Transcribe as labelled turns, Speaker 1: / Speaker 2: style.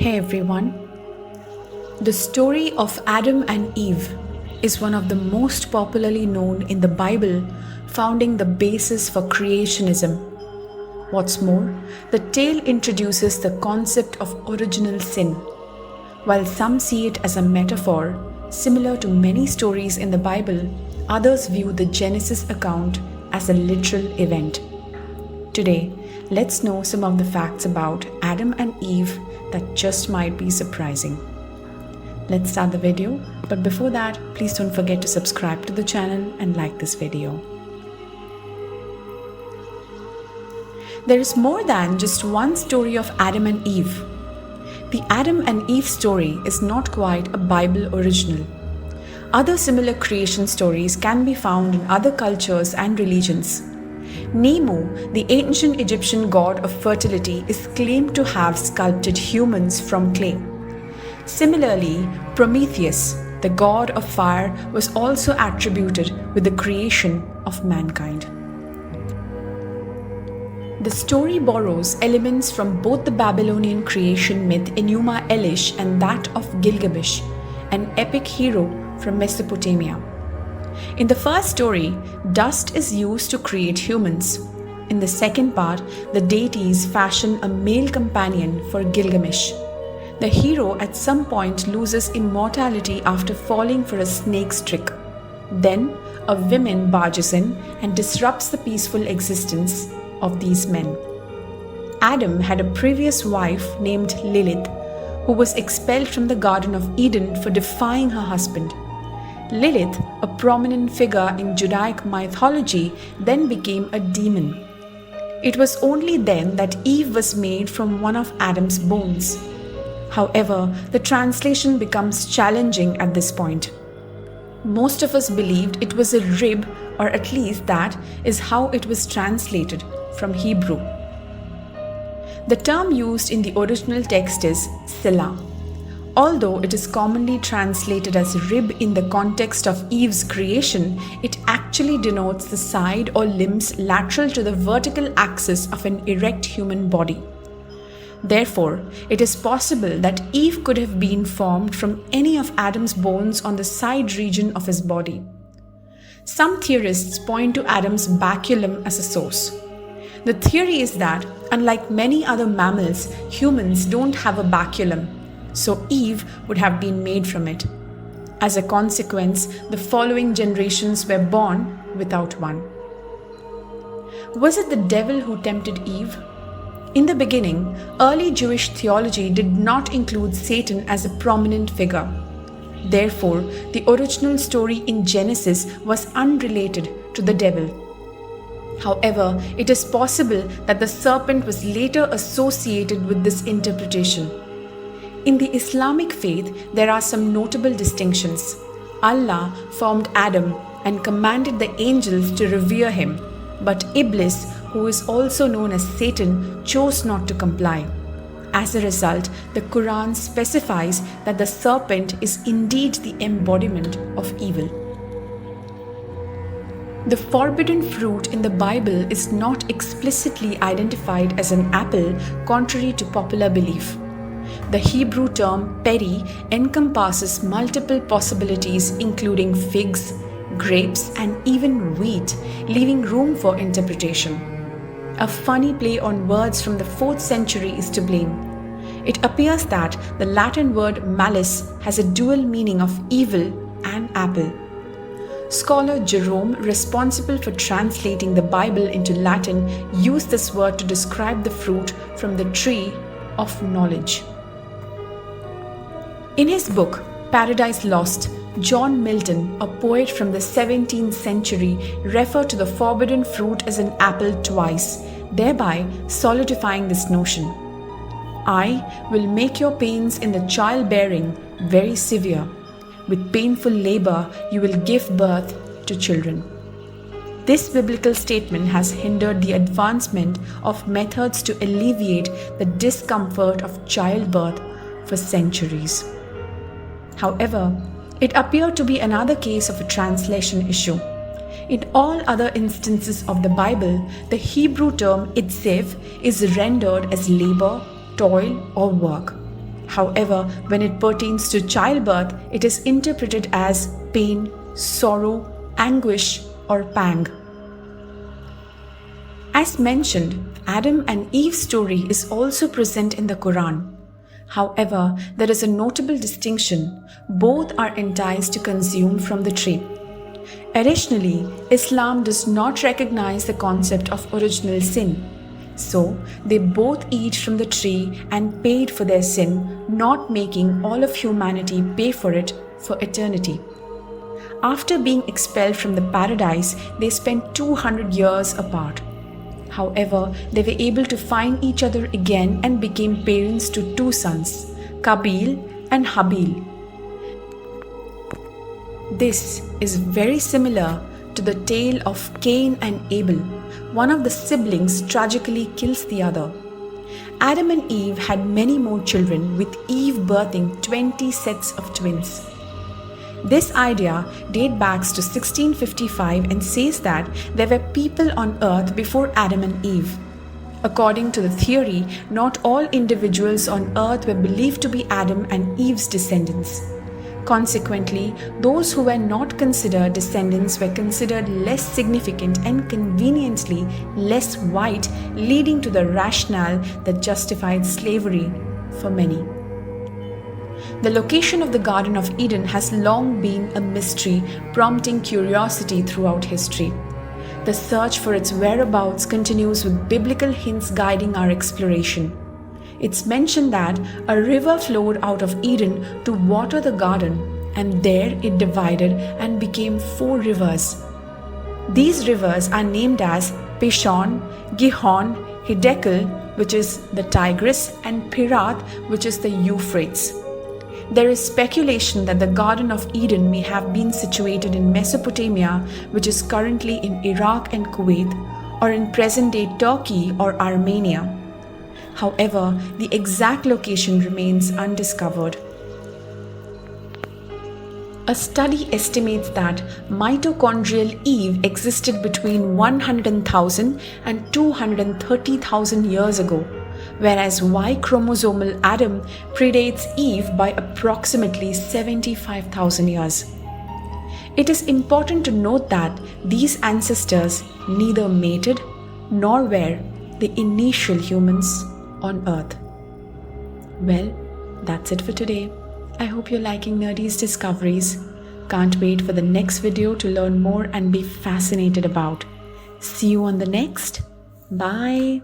Speaker 1: Hey everyone. The story of Adam and Eve is one of the most popularly known in the Bible, founding the basis for creationism. What's more, the tale introduces the concept of original sin. While some see it as a metaphor, similar to many stories in the Bible, others view the Genesis account as a literal event. Today, let's know some of the facts about Adam and Eve that just might be surprising. Let's start the video, but before that, please don't forget to subscribe to the channel and like this video. There is more than just one story of Adam and Eve. The Adam and Eve story is not quite a Bible original. Other similar creation stories can be found in other cultures and religions. Nemu, the ancient Egyptian god of fertility, is claimed to have sculpted humans from clay. Similarly, Prometheus, the god of fire, was also attributed with the creation of mankind. The story borrows elements from both the Babylonian creation myth Enuma Elish and that of Gilgamesh, an epic hero from Mesopotamia. In the first story, dust is used to create humans. In the second part, the deities fashion a male companion for Gilgamesh. The hero at some point loses immortality after falling for a snake's trick. Then, a woman barges in and disrupts the peaceful existence of these men. Adam had a previous wife named Lilith, who was expelled from the Garden of Eden for defying her husband. Lilith, a prominent figure in Judaic mythology, then became a demon. It was only then that Eve was made from one of Adam's bones. However, the translation becomes challenging at this point. Most of us believed it was a rib, or at least that is how it was translated from Hebrew. The term used in the original text is Silla. Although it is commonly translated as rib in the context of Eve's creation, it actually denotes the side or limbs lateral to the vertical axis of an erect human body. Therefore, it is possible that Eve could have been formed from any of Adam's bones on the side region of his body. Some theorists point to Adam's baculum as a source. The theory is that, unlike many other mammals, humans don't have a baculum, so Eve would have been made from it. As a consequence, the following generations were born without one. Was it the devil who tempted Eve? In the beginning, early Jewish theology did not include Satan as a prominent figure. Therefore, the original story in Genesis was unrelated to the devil. However, it is possible that the serpent was later associated with this interpretation. In the Islamic faith, there are some notable distinctions. Allah formed Adam and commanded the angels to revere him, but Iblis, who is also known as Satan, chose not to comply. As a result, the Quran specifies that the serpent is indeed the embodiment of evil. The forbidden fruit in the Bible is not explicitly identified as an apple, contrary to popular belief. The Hebrew term peri encompasses multiple possibilities, including figs, grapes, and even wheat, leaving room for interpretation. A funny play on words from the 4th century is to blame. It appears that the Latin word malus has a dual meaning of evil and apple. Scholar Jerome, responsible for translating the Bible into Latin, used this word to describe the fruit from the tree of knowledge. In his book, Paradise Lost, John Milton, a poet from the 17th century, referred to the forbidden fruit as an apple twice, thereby solidifying this notion. I will make your pains in the childbearing very severe. With painful labor, you will give birth to children. This biblical statement has hindered the advancement of methods to alleviate the discomfort of childbirth for centuries. However, it appeared to be another case of a translation issue. In all other instances of the Bible, the Hebrew term itzev is rendered as labor, toil, or work. However, when it pertains to childbirth, it is interpreted as pain, sorrow, anguish, or pang. As mentioned, Adam and Eve's story is also present in the Quran. However, there is a notable distinction. Both are enticed to consume from the tree. Additionally, Islam does not recognize the concept of original sin. So, they both eat from the tree and paid for their sin, not making all of humanity pay for it for eternity. After being expelled from the paradise, they spent 200 years apart. However, they were able to find each other again and became parents to two sons, Qabil and Habil. This is very similar to the tale of Cain and Abel. One of the siblings tragically kills the other. Adam and Eve had many more children, with Eve birthing 20 sets of twins. This idea dates back to 1655 and says that there were people on earth before Adam and Eve. According to the theory, not all individuals on earth were believed to be Adam and Eve's descendants. Consequently, those who were not considered descendants were considered less significant and conveniently less white, leading to the rationale that justified slavery for many. The location of the Garden of Eden has long been a mystery, prompting curiosity throughout history. The search for its whereabouts continues with biblical hints guiding our exploration. It's mentioned that a river flowed out of Eden to water the garden, and there it divided and became 4 rivers. These rivers are named as Pishon, Gihon, Hiddekel, which is the Tigris, and Pirath, which is the Euphrates. There is speculation that the Garden of Eden may have been situated in Mesopotamia, which is currently in Iraq and Kuwait, or in present-day Turkey or Armenia. However, the exact location remains undiscovered. A study estimates that mitochondrial Eve existed between 100,000 and 230,000 years ago, whereas Y chromosomal Adam predates Eve by approximately 75,000 years. It is important to note that these ancestors neither mated nor were the initial humans on Earth. Well, that's it for today. I hope you're liking Nerdies discoveries. Can't wait for the next video to learn more and be fascinated about. See you on the next. Bye.